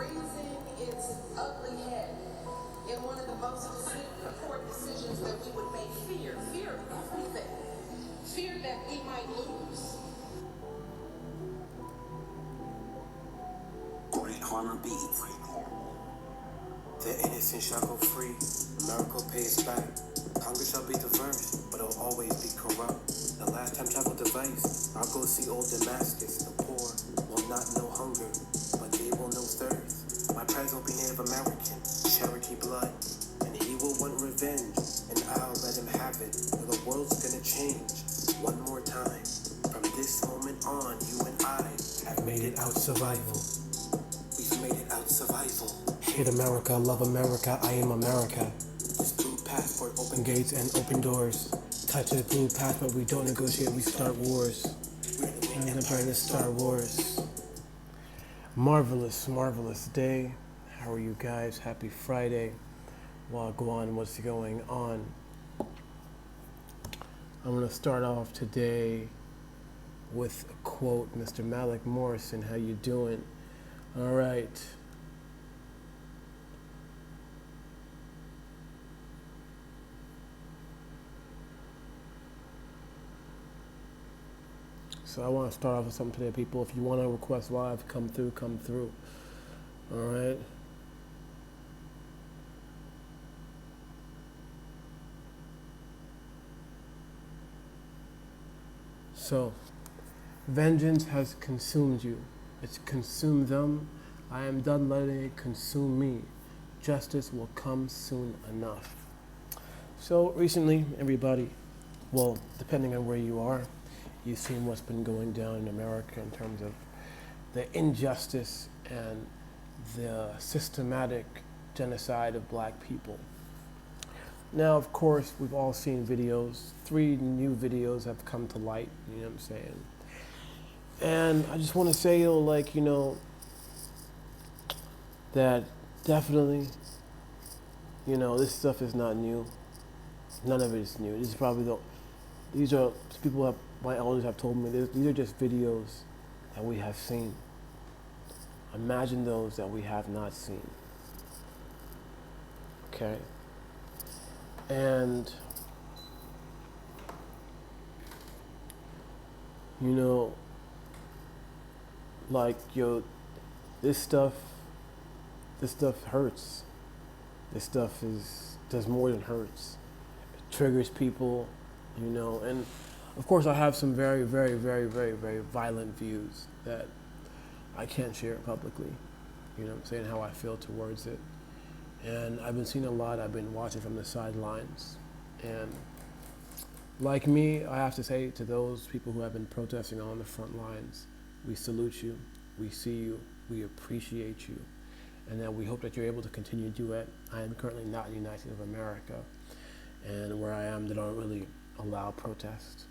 raising its ugly head in one of the most important decisions that we would make. Fear of everything. Fear that we might lose. Great Harlem Beats. The innocent shall go free. America pays back. Congress shall be diverse, but it'll always be corrupt. The last time travel device, I'll go see old Damascus. The poor will not know hunger, but they will know thirst. My prize will be Native American, Cherokee blood, and he will want revenge, and I'll let him have it. Or the world's gonna change one more time. From this moment on, you and I have made it out survival. We've made it out survival. Hate America, love America, I am America. This blue passport, open gates and open doors. Touch the blue passport, we don't negotiate, we start wars. We're the brightest Star Wars. Marvelous, marvelous day. How are you guys? Happy Friday. Wagwan, what's going on? I'm going to start off today with a quote. Mr. Malik Morrison, how you doing? All right. So I want to start off with something today, people. If you want to request live, come through. All right. So, vengeance has consumed you. It's consumed them. I am done letting it consume me. Justice will come soon enough. So recently, everybody, well, depending on where you are, you've seen what's been going down in America in terms of the injustice and the systematic genocide of black people. Now, of course, we've all seen videos. 3 new videos have come to light, you know what I'm saying? And I just want to say, that definitely, this stuff is not new. None of it is new. This is probably my elders have told me, these are just videos that we have seen. Imagine those that we have not seen. Okay? And, this stuff hurts. This stuff does more than hurts. It triggers people, and of course I have some very, very, very, very, very violent views that I can't share publicly, how I feel towards it. And I've been seeing a lot, I've been watching from the sidelines. And like me, I have to say to those people who have been protesting on the front lines, we salute you, we see you, we appreciate you, and that we hope that you're able to continue to do it. I am currently not in the United States of America, and where I am, they don't really allow protest.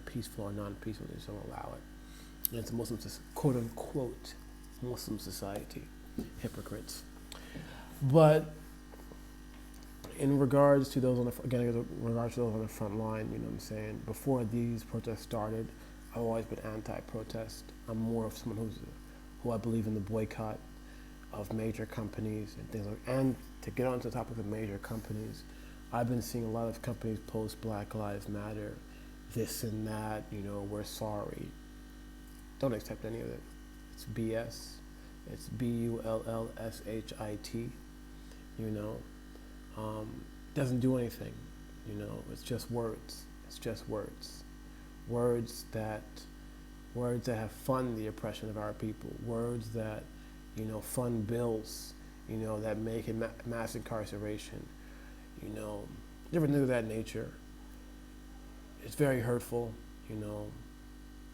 Peaceful or non-peaceful, they just don't allow it. And it's a Muslim, quote-unquote, Muslim society. Hypocrites. But in regards to those on the front line, before these protests started, I've always been anti-protest. I'm more of someone who I believe in the boycott of major companies and things like that. And to get onto the topic of major companies, I've been seeing a lot of companies post Black Lives Matter, this and that, we're sorry. Don't accept any of it. It's BS. It's BULLSHIT. Doesn't do anything. It's just words. It's just words. Words that have funded the oppression of our people. Words that, fund bills, that make it mass incarceration. Different things of that nature. It's very hurtful,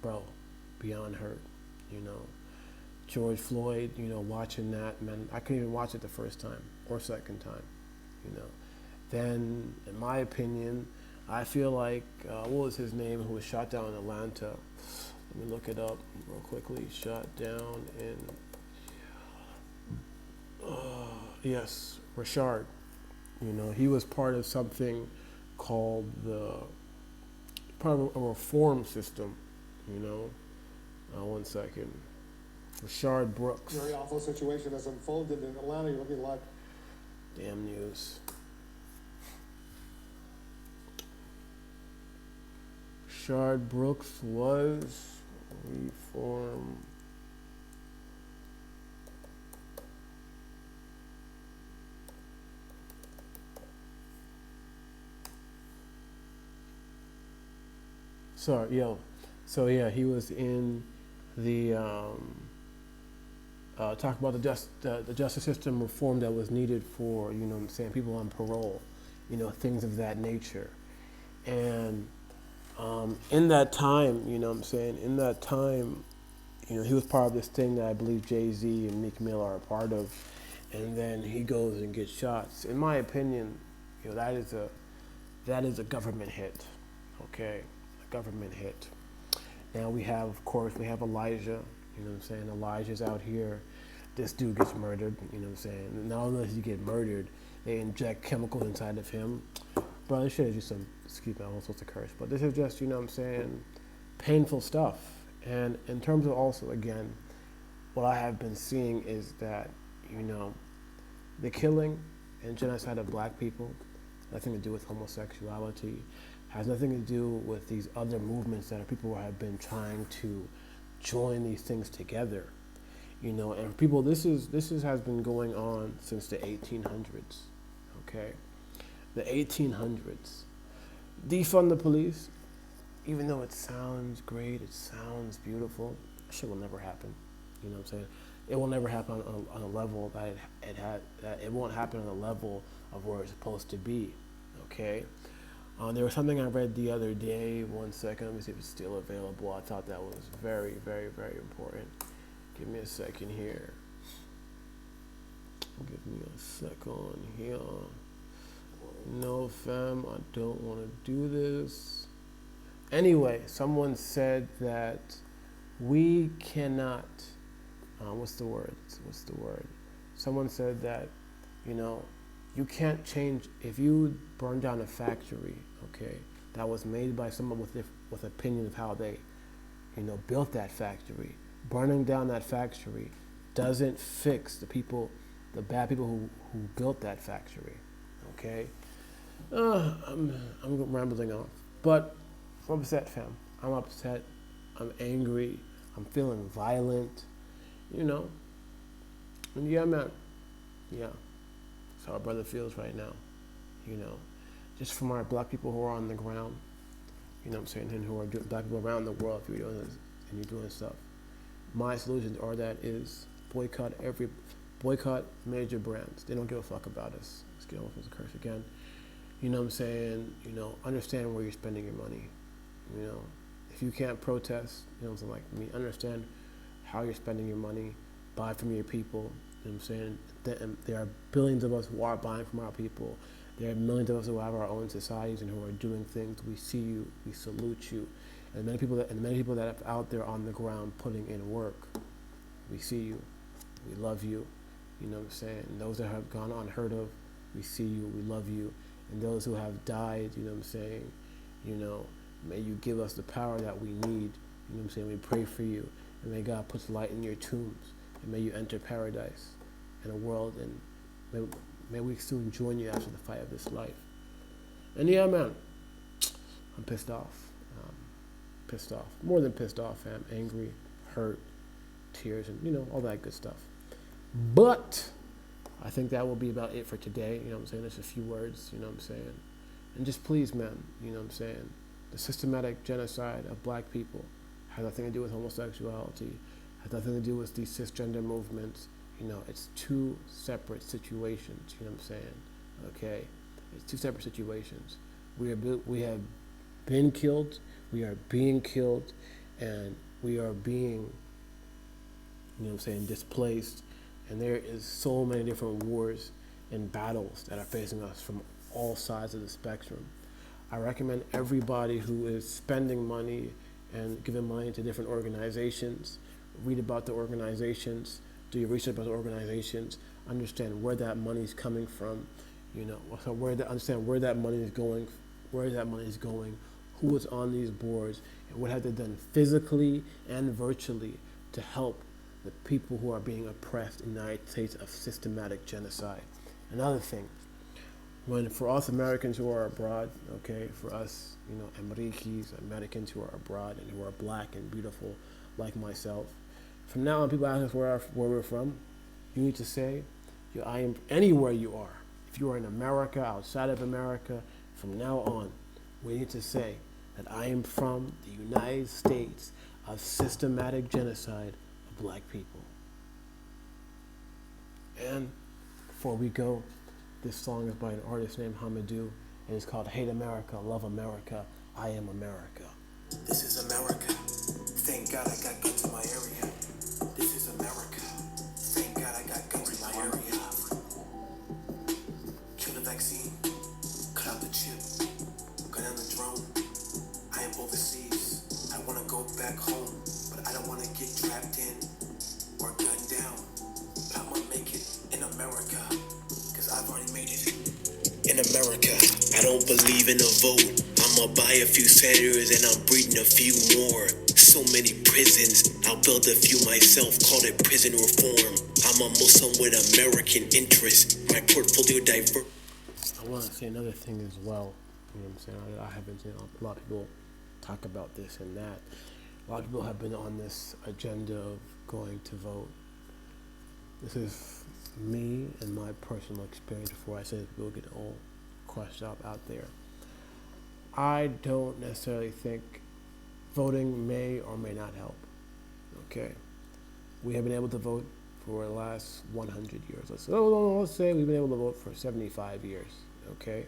bro, beyond hurt, George Floyd, watching that, man, I couldn't even watch it the first time or second time, Then, in my opinion, I feel like, what was his name, who was shot down in Atlanta? Let me look it up real quickly. Shot down in, yes, Rashard. He was part of something called part of a reform system, one second. Rashard Brooks. Very awful situation has unfolded in Atlanta. You're looking like. Damn news. Rashard Brooks was reformed. Sorry, yo. So yeah, he was in the talk about the justice system reform that was needed for, you know what I'm saying, people on parole, you know, things of that nature. And in that time, you know what I'm saying, in that time, you know, he was part of this thing that I believe Jay-Z and Meek Mill are a part of, and then he goes and gets shots. In my opinion, you know, that is a government hit, okay, a government hit. Now we have, of course, we have Elijah, you know what I'm saying, Elijah's out here, this dude gets murdered, you know what I'm saying, not only does he get murdered, they inject chemicals inside of him. Bro, this shit is just some, excuse me, I'm not supposed to curse, but this is just, you know what I'm saying, painful stuff. And in terms of also, again, what I have been seeing is that, you know, the killing and genocide of black people, nothing to do with homosexuality, has nothing to do with these other movements that people have been trying to join these things together. You know, and people, this has been going on since the 1800s, okay? The 1800s. Defund the police, even though it sounds great, it sounds beautiful, that shit will never happen. You know what I'm saying? It will never happen on a level that it won't happen on a level of where it's supposed to be, okay? There was something I read the other day, 1 second, let me see if it's still available. I thought that was very, very, very important. Give me a second here. Give me a second here. No, fam, I don't want to do this. Anyway, someone said that we cannot, what's the word? Someone said that, you know, you can't change, if you burn down a factory, okay, that was made by someone with opinion of how they, you know, built that factory. Burning down that factory doesn't fix the people, the bad people who built that factory, okay? I'm rambling on, but I'm upset, fam. I'm upset, I'm angry, I'm feeling violent, you know? And yeah, man, yeah. That's how our brother feels right now, you know. Just from our black people who are on the ground, you know what I'm saying, and who are black people around the world, if you're doing this and you're doing stuff. My solutions are that is boycott major brands. They don't give a fuck about us. Let's get off with a curse again. You know what I'm saying? You know, understand where you're spending your money. You know, if you can't protest, you know, something like me, understand how you're spending your money. Buy from your people. You know what I'm saying? There are billions of us who are buying from our people. There are millions of us who have our own societies and who are doing things. We see you. We salute you. And many people that are out there on the ground putting in work. We see you. We love you. You know what I'm saying? And those that have gone unheard of, we see you. We love you. And those who have died, you know what I'm saying? You know, may you give us the power that we need. You know what I'm saying? We pray for you. And may God put light in your tombs. And may you enter paradise in a world, and may we soon join you after the fight of this life. And yeah, man, I'm pissed off. More than pissed off, fam. Angry, hurt, tears, and, you know, all that good stuff. But I think that will be about it for today. You know what I'm saying? There's a few words, you know what I'm saying? And just please, man, you know what I'm saying? The systematic genocide of black people has nothing to do with homosexuality, has nothing to do with these cisgender movements. You know, it's two separate situations, you know what I'm saying? Okay? It's two separate situations. We have been killed, we are being killed, and we are being, you know what I'm saying, displaced. And there is so many different wars and battles that are facing us from all sides of the spectrum. I recommend everybody who is spending money and giving money to different organizations, read about the organizations, do your research about the organizations, understand where that money is coming from, you know, so understand where that money is going, who is on these boards, and what have they done physically and virtually to help the people who are being oppressed in the United States of systematic genocide. Another thing, when for us Americans who are abroad, okay, for us, Americans, Americans who are abroad and who are black and beautiful like myself, from now on people ask us where we're from, you need to say, I am anywhere you are. If you are in America, outside of America, from now on, we need to say that I am from the United States of systematic genocide of black people. And before we go, this song is by an artist named Hamidu, and it's called Hate America, Love America, I Am America. This is America. Thank God I got guns in my area. This is America. Thank God I got guns in my area. Kill the vaccine. Cut out the chip. Gun on the drone. I am overseas. I want to go back home, but I don't want to get trapped in or gunned down. But I'm going to make it in America, because I've already made it. In America, I don't believe in a vote. I'ma buy a few senators and I'm breeding a few more. So many prisons, I'll build a few myself, call it prison reform. I'm a Muslim with American interests. My portfolio diverse. I want to say another thing as well. You know what I'm saying? I haven't seen a lot of people talk about this and that. A lot of people have been on this agenda of going to vote. This is me and my personal experience before I said we'll get all crushed up out there. I don't necessarily think voting may or may not help. Okay, we have been able to vote for the last 100 years. Let's say we've been able to vote for 75 years. Okay,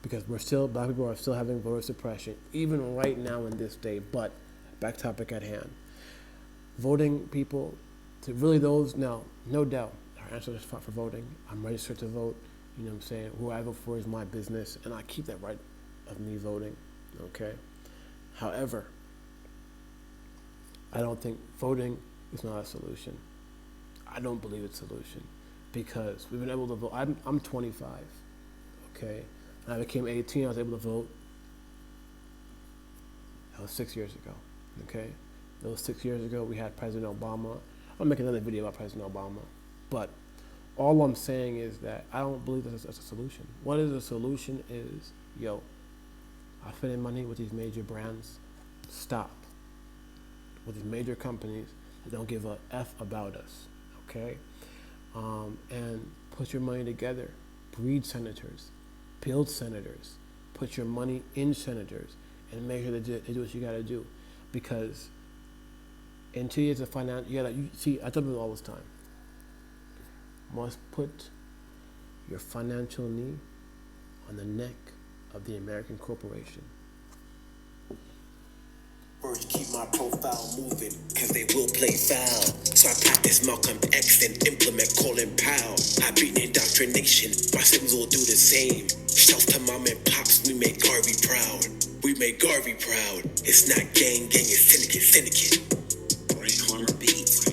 because black people are still having voter suppression even right now in this day. But back topic at hand, voting people, to really those now, no doubt, our answer is for voting. I'm registered to vote. You know what I'm saying? Who I vote for is my business, and I keep that right of me voting, okay? However, I don't think voting is not a solution. I don't believe it's a solution, because we've been able to vote. I'm 25, okay? When I became 18, I was able to vote. That was 6 years ago, okay? That was 6 years ago. We had President Obama. I'll make another video about President Obama, but all I'm saying is that I don't believe that's a solution. What is a solution is, I spend money with these major brands. Stop. With these major companies that don't give a F about us, okay? And put your money together. Breed senators. Build senators. Put your money in senators and make sure they do what you got to do. Because in 2 years of finance, I tell people all this time, must put your financial knee on the neck of the American corporation. Birds keep my profile moving, cause they will play foul. So I practice Malcolm X and implement Colin Powell. I beat indoctrination, my siblings will do the same. Shouts to mom and pops, we make Garvey proud. We make Garvey proud. It's not gang, it's syndicate. Corner beats.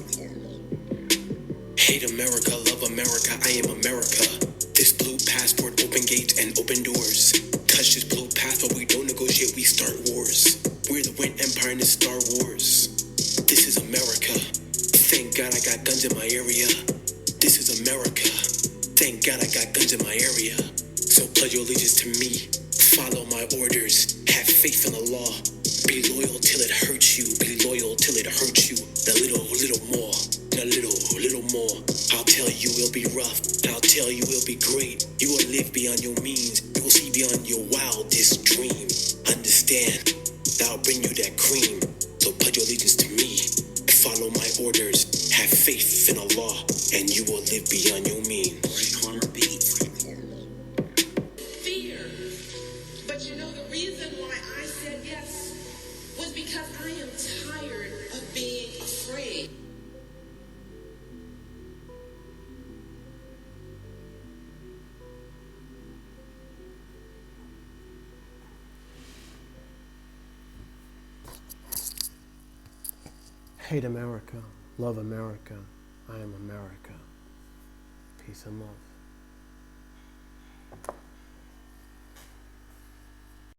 Hate America, love America, I am America. This blue passport, open gates and open doors. Touch this blue passport, we don't negotiate, we start wars. We're the Win Empire in the Star Wars. This is America. Thank God I got guns in my area. This is America. Thank God I got guns in my area. So pledge your allegiance to me. Follow my orders. Have faith in the law. Be loyal till it hurts you. Be loyal till it hurts you. A little more. A little more. I'll tell you it'll be rough. I'll tell you it'll be great. You will live beyond your means. You will see beyond your wildest dream. Understand? I'll bring you that cream. So pledge your allegiance to me. Follow my orders. Have faith in Allah, and you will live beyond your means. Fear. But the reason why I said yes was because I am tired of being afraid. Hate America, love America, I am America. Peace and love.